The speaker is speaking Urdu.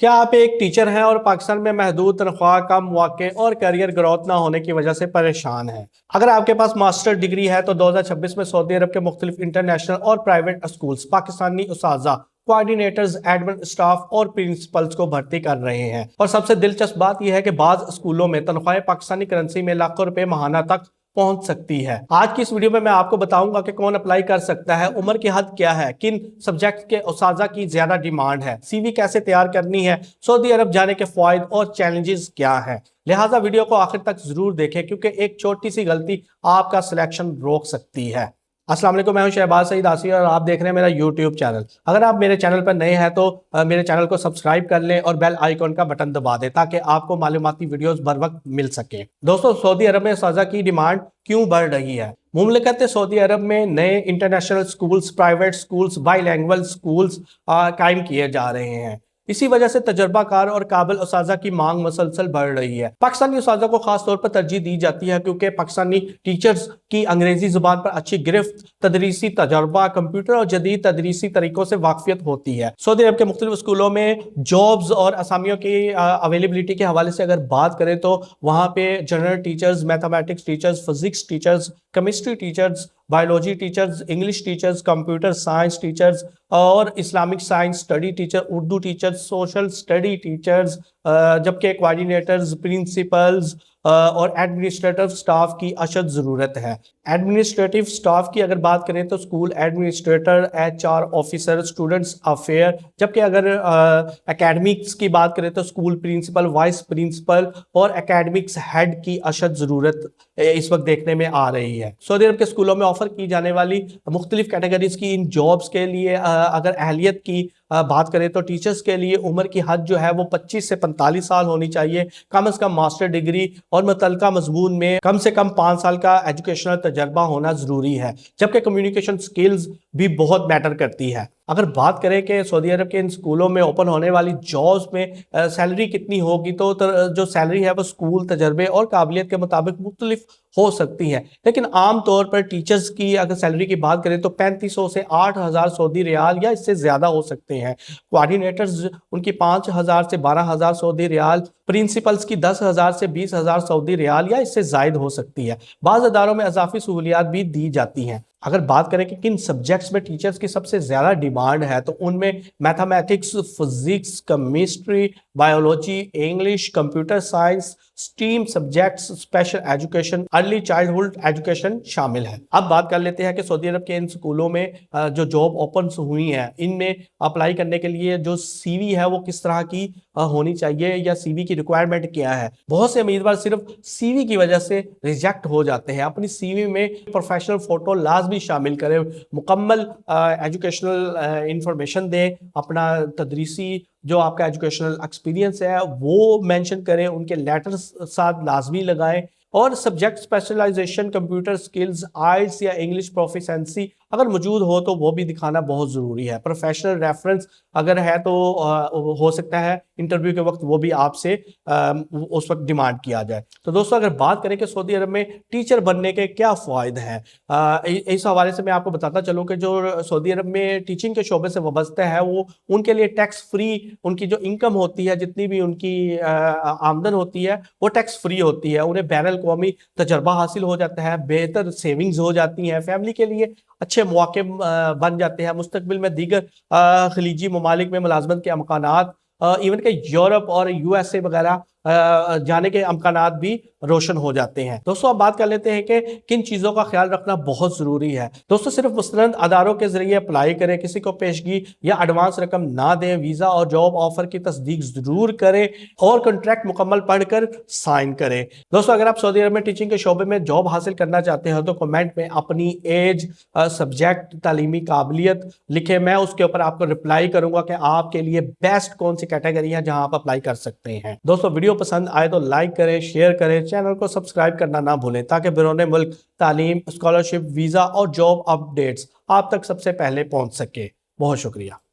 کیا آپ ایک ٹیچر ہیں اور پاکستان میں محدود تنخواہ، کم مواقع اور کیریئر گروتھ نہ ہونے کی وجہ سے پریشان ہیں؟ اگر آپ کے پاس ماسٹر ڈگری ہے تو 2026 میں سعودی عرب کے مختلف انٹرنیشنل اور پرائیویٹ اسکولز پاکستانی اساتذہ، کوآرڈینیٹرز، ایڈمن اسٹاف اور پرنسپلز کو بھرتی کر رہے ہیں۔ اور سب سے دلچسپ بات یہ ہے کہ بعض اسکولوں میں تنخواہیں پاکستانی کرنسی میں لاکھوں روپے ماہانہ تک پہنچ سکتی ہے۔ آج کی اس ویڈیو میں آپ کو بتاؤں گا کہ کون اپلائی کر سکتا ہے، عمر کی حد کیا ہے، کن سبجیکٹ کے اساتذہ کی زیادہ ڈیمانڈ ہے، سی وی کیسے تیار کرنی ہے، سعودی عرب جانے کے فوائد اور چیلنجز کیا ہیں۔ لہٰذا ویڈیو کو آخر تک ضرور دیکھیں کیونکہ ایک چھوٹی سی غلطی آپ کا سلیکشن روک سکتی ہے۔ السلام علیکم، میں ہوں شہباز سعید آسی اور آپ دیکھ رہے ہیں میرا یوٹیوب چینل۔ اگر آپ میرے چینل پر نئے ہیں تو میرے چینل کو سبسکرائب کر لیں اور بیل آئیکن کا بٹن دبا دیں تاکہ آپ کو معلوماتی ویڈیوز بر وقت مل سکیں۔ دوستو، سعودی عرب میں اساتذہ کی ڈیمانڈ کیوں بڑھ رہی ہے؟ مملکت سعودی عرب میں نئے international schools, private schools, by language schools قائم کیے جا رہے ہیں۔ اسی وجہ سے تجربہ کار اور قابل اساتذہ کی مانگ مسلسل بڑھ رہی ہے۔ پاکستانی اساتذہ کو خاص طور پر ترجیح دی جاتی ہے کیونکہ پاکستانی ٹیچرز کی انگریزی زبان پر اچھی گرفت، تدریسی تجربہ، کمپیوٹر اور جدید تدریسی طریقوں سے واقفیت ہوتی ہے۔ سعودی عرب کے مختلف اسکولوں میں جابز اور اسامیوں کی اویلیبلٹی کے حوالے سے اگر بات کریں تو وہاں پہ general teachers, mathematics teachers, physics teachers, chemistry teachers, biology teachers, English teachers, computer science teachers اور Islamic science study teacher, Urdu teachers, social study teachers, جبکہ کوآرڈینیٹرز، پرنسپلز اور ایڈمنسٹریٹو سٹاف کی اشد ضرورت ہے۔ ایڈمنسٹریٹو سٹاف کی اگر بات کریں تو school administrator, HR officer, students affair, جبکہ اگر اکیڈمکس کی بات کریں تو اسکول پرنسپل، وائس پرنسپل اور اکیڈمکس ہیڈ کی اشد ضرورت اس وقت دیکھنے میں آ رہی ہے۔ سعودی عرب کے اسکولوں میں آفر کی جانے والی مختلف کیٹیگریز کی ان جابز کے لیے اگر اہلیت کی بات کریں تو ٹیچرز کے لیے عمر کی حد جو ہے وہ 25 سے 45 سال ہونی چاہیے، کم از کم ماسٹر ڈگری اور متعلقہ مضمون میں کم سے کم 5 سال کا ایجوکیشنل تجربہ ہونا ضروری ہے، جبکہ کمیونیکیشن سکلز بھی بہت میٹر کرتی ہے۔ اگر بات کریں کہ سعودی عرب کے ان اسکولوں میں اوپن ہونے والی جابز میں سیلری کتنی ہوگی تو جو سیلری ہے وہ اسکول تجربے اور قابلیت کے مطابق مختلف ہو سکتی ہے، لیکن عام طور پر ٹیچرز کی اگر سیلری کی بات کریں تو 3500 سے 8000 سعودی ریال یا اس سے زیادہ ہو سکتے ہیں۔ کوآرڈینیٹرز ان کی 5000 سے 12000 سعودی ریال، پرنسپلز کی 10,000 سے 20,000 سعودی ریال یا اس سے زائد ہو سکتی ہے۔ بعض اداروں میں اضافی سہولیات بھی دی جاتی ہیں۔ اگر بات کریں کہ کن سبجیکٹس میں ٹیچرز کی سب سے زیادہ ڈیمانڈ ہے تو ان میں mathematics, physics, chemistry, biology, English, computer science, STEM subjects, special education, early childhood education شامل ہے۔ اب بات کر لیتے ہیں کہ سعودی عرب کے ان سکولوں میں جو جاب اوپنس ہوئی ہیں ان میں اپلائی کرنے کے لیے جو سی وی ہے وہ کس طرح کی ہونی چاہیے یا سی وی کی ریکوائرمنٹ کیا ہے۔ بہت سے امیدوار صرف سی وی کی وجہ سے ریجیکٹ ہو جاتے ہیں۔ اپنی سی وی میں پروفیشنل فوٹو لازمی شامل کریں، مکمل ایجوکیشنل انفارمیشن دیں، اپنا تدریسی جو آپ کا ایجوکیشنل ایکسپیرینس ہے وہ مینشن کریں، ان کے لیٹرز ساتھ لازمی لگائیں، اور سبجیکٹ اسپیشلائزیشن، کمپیوٹر سکلز، آئلٹس یا انگلش پروفیشنسی اگر موجود ہو تو وہ بھی دکھانا بہت ضروری ہے۔ پروفیشنل ریفرنس اگر ہے تو ہو سکتا ہے انٹرویو کے وقت وہ بھی آپ سے اس وقت ڈیمانڈ کیا جائے۔ تو دوستو، اگر بات کریں کہ سعودی عرب میں ٹیچر بننے کے کیا فوائد ہیں، اس حوالے سے میں آپ کو بتاتا چلوں کہ جو سعودی عرب میں ٹیچنگ کے شعبے سے وابستہ ہے وہ ان کے لیے ٹیکس فری، ان کی جو انکم ہوتی ہے، جتنی بھی ان کی آمدن ہوتی ہے وہ ٹیکس فری ہوتی ہے، انہیں بین الاقوامی تجربہ حاصل ہو جاتا ہے، بہتر سیونگز ہو جاتی ہیں، فیملی کے لیے اچھے مواقع بن جاتے ہیں، مستقبل میں دیگر خلیجی ممالک میں ملازمت کے امکانات، ایون کہ یورپ اور USA وغیرہ جانے کے امکانات بھی روشن ہو جاتے ہیں۔ دوستو، اب بات کر لیتے ہیں کہ کن چیزوں کا خیال رکھنا بہت ضروری ہے۔ دوستو، صرف مستند اداروں کے ذریعے اپلائی کریں، کسی کو پیشگی یا ایڈوانس رقم نہ دیں، ویزا اور جاب آفر کی تصدیق ضرور کریں اور کنٹریکٹ مکمل پڑھ کر سائن کریں۔ دوستو، اگر آپ سعودی عرب میں ٹیچنگ کے شعبے میں جاب حاصل کرنا چاہتے ہیں تو کمنٹ میں اپنی ایج، سبجیکٹ، تعلیمی قابلیت لکھیں، میں اس کے اوپر آپ کو رپلائی کروں گا کہ آپ کے لیے بیسٹ کون سی کیٹیگری ہے جہاں آپ اپلائی کر سکتے ہیں۔ دوستو، ویڈیو پسند آئے تو لائک کریں، شیئر کریں، چینل کو سبسکرائب کرنا نہ بھولیں تاکہ بیرون ملک تعلیم، اسکالرشپ، ویزا اور جاب اپڈیٹس آپ تک سب سے پہلے پہنچ سکے۔ بہت شکریہ۔